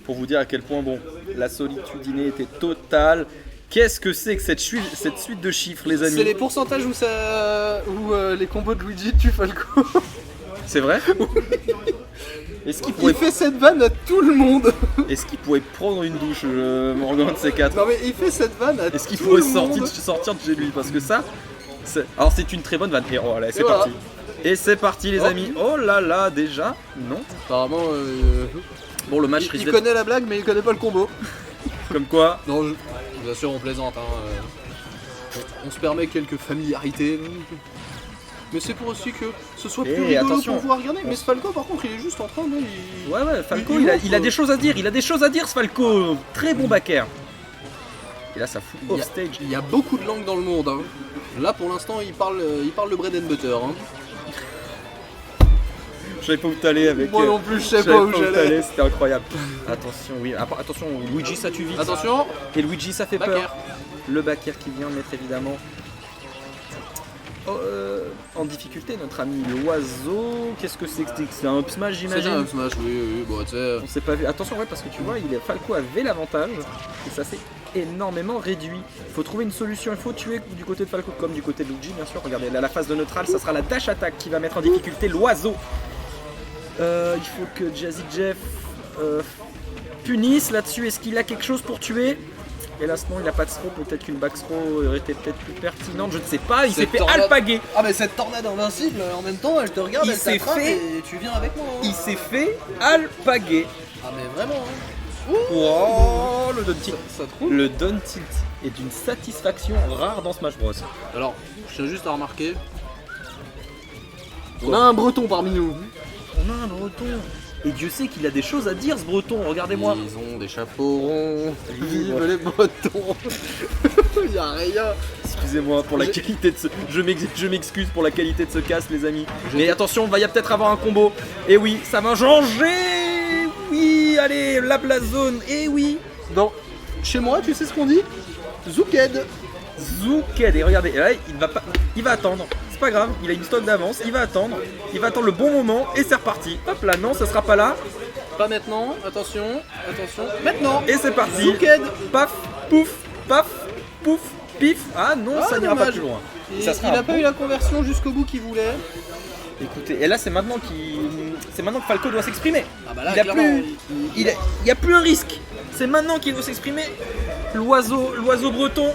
pour vous dire à quel point bon, la solitudinée était totale. Qu'est-ce que c'est que cette suite de chiffres, les amis? C'est les pourcentages où les combos de Luigi tuent Falco. C'est vrai? Est-ce qu'il Il pourrait... fait cette vanne à tout le monde. Est-ce qu'il pourrait prendre une douche, Morgan de ces quatre? Non mais il fait cette vanne à tout le monde. Est-ce qu'il pourrait sortir de chez lui? Parce que ça... Alors c'est une très bonne vanne. Et oh là, c'est parti. Et c'est parti les amis. Oh là là, déjà? Non. Apparemment, Bon, le match il connaît la blague mais il connaît pas le combo. Comme quoi? Non, je vous assure, on plaisante. On se permet quelques familiarités. Mais c'est pour aussi que ce soit plus rigolo attention. pour vous à regarder. Mais ce Falco, par contre, il est juste en train de... Ouais, Falco, il a des choses à dire. Il a des choses à dire, ce Falco. Très bon backer. Et là, ça fout off stage. Il y a beaucoup de langues dans le monde. Hein. Là, pour l'instant, il parle le bread and butter. Hein. Je savais pas où t'allais avec. Moi non plus, je sais pas où j'allais. C'était incroyable. Attention, oui. Attention, Luigi, ça tue vite. Attention. Et Luigi, ça fait backer. peur. Le backer qui vient mettre évidemment en difficulté notre ami l'oiseau. Qu'est-ce que c'est que c'est un up smash, j'imagine? C'est un up smash, oui. Bon, tu sais. On s'est pas vu. Attention, ouais, parce que tu vois, Falco avait l'avantage et ça s'est énormément réduit. Il faut trouver une solution. Il faut tuer du côté de Falco comme du côté de Luigi, bien sûr. Regardez, là, la phase de neutral, ça sera la dash attack qui va mettre en difficulté l'oiseau. Il faut que Jazzy Jeff punisse là-dessus. Est-ce qu'il a quelque chose pour tuer? Hélas non, il n'a pas de throw, peut-être qu'une back throw aurait été peut-être plus pertinente, je ne sais pas, il s'est fait alpaguer. Ah mais cette tornade invincible, en même temps, elle te regarde, elle t'attrape et tu viens avec moi. Hein. Il s'est fait alpaguer. Ah mais vraiment. Hein. Oh, le down tilt. Ça trouve. Le down tilt est d'une satisfaction rare dans Smash Bros. Alors, je tiens juste à remarquer, on a un breton parmi nous. On a un breton. Et Dieu sait qu'il a des choses à dire, ce breton, regardez-moi. Ils ont des chapeaux ronds, vive les bretons. Il y a rien. Excusez-moi pour la qualité de ce... Je m'excuse pour la qualité de ce casque, les amis. Mais attention, il va y peut-être avoir un combo. Et oui, ça va changer. Oui, allez, la blazone. Et oui. Non, chez moi, tu sais ce qu'on dit? Zouked. Zouked. Et regardez, là, il va attendre. C'est pas grave, il a une stock d'avance, il va attendre le bon moment et c'est reparti. Hop là, non, ça sera pas là. Pas maintenant, attention, maintenant. Et c'est parti. Zouked. Paf, pouf, pif. Ah non, ça n'ira pas plus loin. Il a pas eu la conversion jusqu'au bout qu'il voulait. Écoutez, et là c'est maintenant que Falco doit s'exprimer. Ah bah là, il y a plus un risque. C'est maintenant qu'il doit s'exprimer. L'oiseau breton.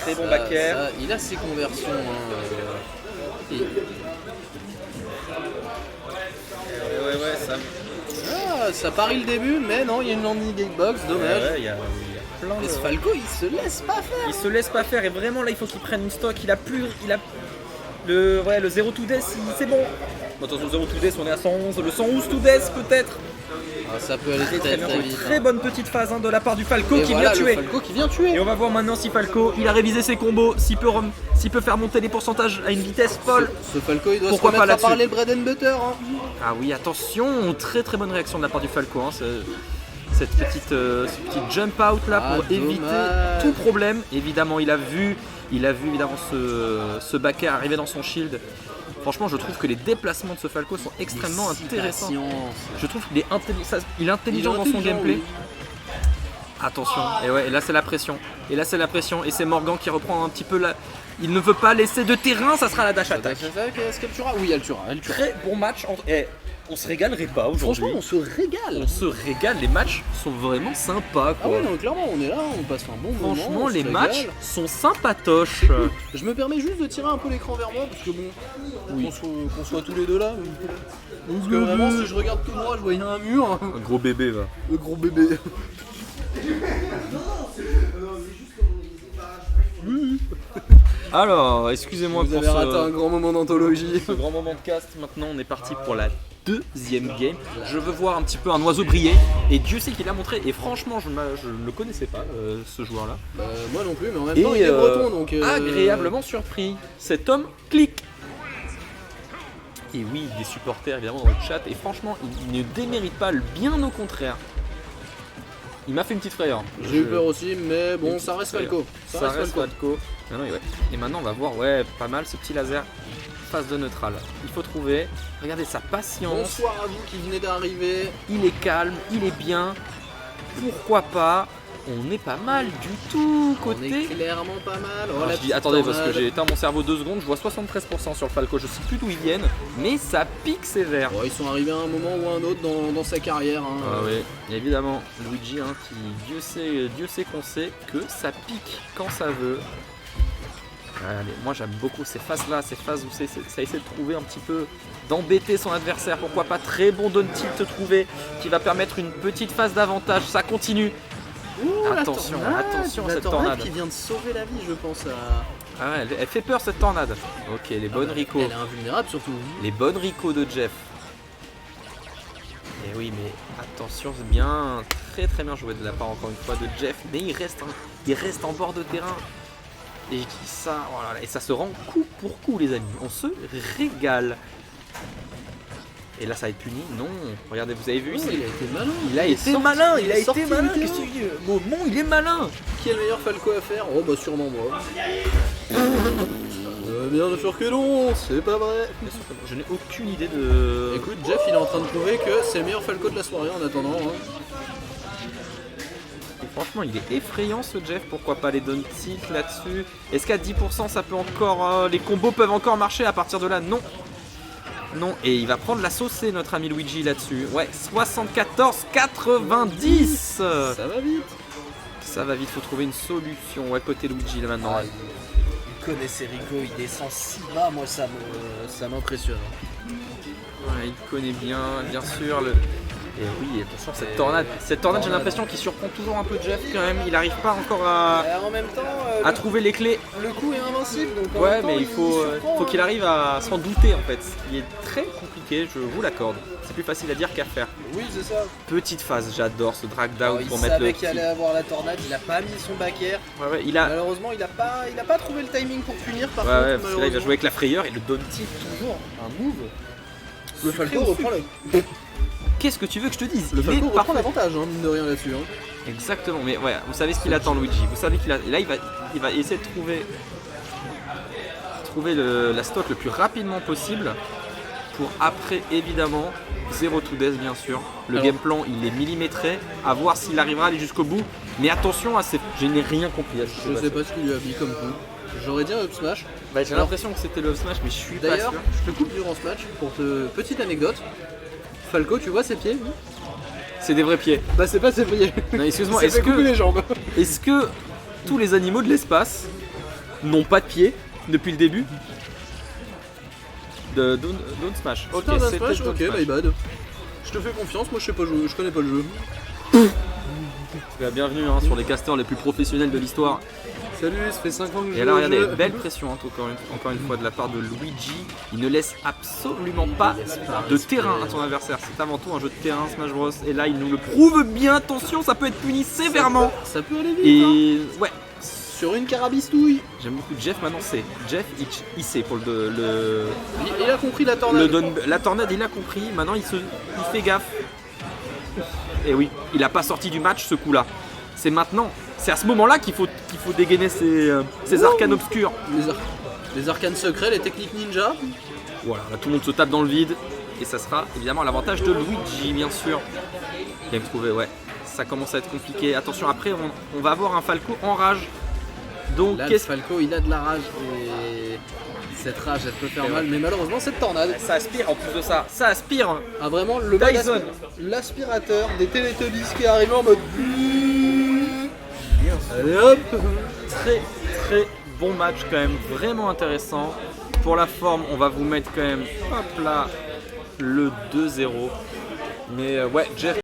Très bon backer. Il a ses conversions. Hein. Ouais, ça. Ah, ça parie le début, mais non, il y a une landing gatebox, dommage. Ouais, il y a plein de... Mais ce Falco, il se laisse pas faire. Il se laisse pas faire et vraiment là il faut qu'il prenne une stock. Il a le 0 to death, c'est bon. Bon, attention, 0 to death, on est à 111. Le 111 to death peut-être. Ah, ça peut aller très vite. Très bonne petite phase de la part du Falco et qui voilà, vient tuer. Falco qui vient tuer. Et on va voir maintenant si Falco il a révisé ses combos, s'il peut faire monter les pourcentages à une vitesse folle. Ce Falco il doit Pourquoi se remettre pas à parler le bread and butter. Hein. Ah oui, attention, très bonne réaction de la part du Falco. Hein, ce petit jump out là pour éviter tout problème. Évidemment, il a vu évidemment ce backer arriver dans son shield. Franchement, je trouve que les déplacements de ce Falco sont extrêmement intéressants. Je trouve qu'il est intelligent dans son gameplay. Oui. Attention, et là c'est la pression. Et c'est Morgan qui reprend un petit peu la... Il ne veut pas laisser de terrain, ça sera la dash attack. Est-ce qu'elle tuera? Oui, elle tuera. Très bon match. On se régalerait pas aujourd'hui. Franchement, on se régale. On se régale, les matchs sont vraiment sympas. Quoi. Ah ouais, non, clairement, on est là, on passe un bon moment. Franchement, les matchs sont sympatoches. Cool. Je me permets juste de tirer un peu l'écran vers moi, parce que bon, qu'on soit tous les deux là. Parce que vraiment, si je regarde tout droit, je voyais un mur. Un gros bébé, va. Le gros bébé. Alors, excusez-moi pour ça. Vous avez raté un grand moment d'anthologie. Ce grand moment de cast. Maintenant, on est parti pour la deuxième game. Je veux voir un petit peu un oiseau briller. Et Dieu sait qu'il a montré. Et franchement, je ne le connaissais pas, ce joueur-là. Moi non plus, mais en même temps, il est breton. Donc agréablement surpris. Cet homme clique. Et oui, des supporters évidemment dans le chat. Et franchement, il ne démérite pas, bien au contraire. Il m'a fait une petite frayeur. J'ai eu peur aussi, mais bon, ça reste Falco. Ça reste Falco. Et maintenant, on va voir, pas mal ce petit laser. phase de neutral. Il faut trouver. Regardez sa patience. Bonsoir à vous qui venez d'arriver. Il est calme, il est bien. Pourquoi pas? On est pas mal du tout On côté. est clairement pas mal. Oh, Alors, la je dis, petite attendez, parce que tornade. j'ai éteint mon cerveau 2 secondes. Je vois 73% sur le Falco. Je sais plus d'où ils viennent, mais ça pique sévère. Ils sont arrivés à un moment ou à un autre dans sa carrière. Hein. Ah oui, évidemment, Luigi, hein, qui Dieu sait qu'on sait que ça pique quand ça veut. Allez, moi j'aime beaucoup ces phases-là, ces phases où ça essaie de trouver un petit peu, d'embêter son adversaire. Pourquoi pas, très bon down tilt trouvé, qui va permettre une petite phase d'avantage. Ça continue. Ouh, Attention, attention à cette tornade tornade. qui vient de sauver la vie, je pense. Ah ouais, elle fait peur cette tornade. Ok, les bonnes Rico. Elle est invulnérable surtout. Les bonnes Rico de Jeff. Et oui, mais attention, c'est bien, très très bien joué de la part encore une fois de Jeff. Mais il reste en bord de terrain. Et je dis ça, oh là là, et ça se rend coup pour coup, les amis. On se régale. Et là, ça va être puni. Non, regardez, vous avez vu, Oh, il a été malin. il a été sorti- malin. Il a est sorti été malin. du terrain. Qu'est-ce que tu dis? Bon, il est malin. Qui est le meilleur Falco à faire? Oh bah sûrement moi. Bien sûr que non, c'est pas vrai. Je n'ai aucune idée de. Écoute, Jeff il est en train de prouver que c'est le meilleur Falco de la soirée en attendant. Hein. Et franchement, il est effrayant ce Jeff. Pourquoi pas les down tilt là-dessus? Est-ce qu'à 10% ça peut encore. Les combos peuvent encore marcher à partir de là? Non. Non, et il va prendre la saucée, notre ami Luigi là-dessus. Ouais, 74-90. Ça va vite. Ça va vite, faut trouver une solution. Ouais, côté Luigi là maintenant. Ah, il connaît ses Rico, il descend si bas, moi ça m'impressionne. Ouais, il connaît bien sûr. Et oui, attention, cette tornade, j'ai l'impression qu'il surprend toujours un peu Jeff quand même. Il n'arrive pas encore En même temps, à trouver les clés. le coup est invincible, donc en Ouais, même temps, mais il faut qu'il arrive à s'en douter en fait. Il est très compliqué, je vous l'accorde. C'est plus facile à dire qu'à faire. Oui, c'est ça. Petite phase, j'adore ce drag down Alors, pour il mettre le savait qu'il petit- allait avoir la tornade, il a pas mis son back air. Ouais, il a. Malheureusement, il a pas trouvé le timing pour punir par Ouais, contre. parce que là il va malheureusement. jouer avec la frayeur et le down tilt toujours un move. Le Sucré Falco au reprend sucre. Qu'est-ce que tu veux que je te dise? Le Il est Falco reprend parfait. l'avantage, hein, mine de rien là-dessus. Hein. Exactement, mais ouais, vous savez ce qu'il attend Luigi. Vous savez qu'il a. Et là il va essayer de trouver la stock le plus rapidement possible pour après évidemment 0 to death bien sûr. Le Alors. game plan il est millimétré, à voir s'il arrivera à aller jusqu'au bout. Mais attention à ces. Je n'ai rien compris à ce qui s'est Je sais passé. pas ce qu'il lui a mis comme coup. J'aurais dit un up smash. Bah, j'ai Alors. l'impression que c'était le smash, mais je suis pas D'ailleurs, sûr. je te coupe durant ce match pour te. Petite anecdote. Falco, tu vois ses pieds? C'est des vrais pieds. Bah, c'est pas ses pieds. Non, excuse-moi, Il est-ce s'est fait couper que, les jambes. est-ce que tous les animaux de l'espace n'ont pas de pieds depuis le début de Don't Smash? Ok, Putain, d'un c'était smash, Don't ok, Smash. my bad. Je te fais confiance, moi je sais pas jouer, je connais pas le jeu. Bienvenue hein, sur les casters les plus professionnels de l'histoire. Salut, ça fait 5 ans que je Et joue alors au regardez, jeu. belle pression hein, encore une fois de la part de Luigi. Il ne laisse absolument pas de terrain à son adversaire. C'est avant tout un jeu de terrain Smash Bros. Et là il nous le prouve bien. Attention, ça peut être puni sévèrement. Ça peut aller vite. Hein. Et ouais, Sur une carabistouille. j'aime beaucoup Jeff maintenant. C'est Jeff, il sait pour le Il a compris la tornade. la tornade, il a compris. Maintenant il fait gaffe. Et oui, il a pas sorti du match ce coup-là. C'est maintenant. C'est à ce moment-là qu'il faut dégainer ses arcanes obscures. Les arcanes secrets, les techniques ninja. Voilà, là tout le monde se tape dans le vide. Et ça sera évidemment à l'avantage de Luigi, bien sûr. Bien trouvé, ouais. Ça commence à être compliqué. Attention, après, on va avoir un Falco en rage. Donc, Là, le Falco, il a de la rage. Et cette rage, elle peut faire mal. Mais malheureusement, cette tornade ça aspire en plus de ça. Ça aspire. a vraiment le Dyson. l'aspirateur des Teletubbies qui est arrivé en mode. Allez hop. Très très bon match quand même, vraiment intéressant. Pour la forme, on va vous mettre quand même, hop là, le 2-0. Mais ouais, Jeff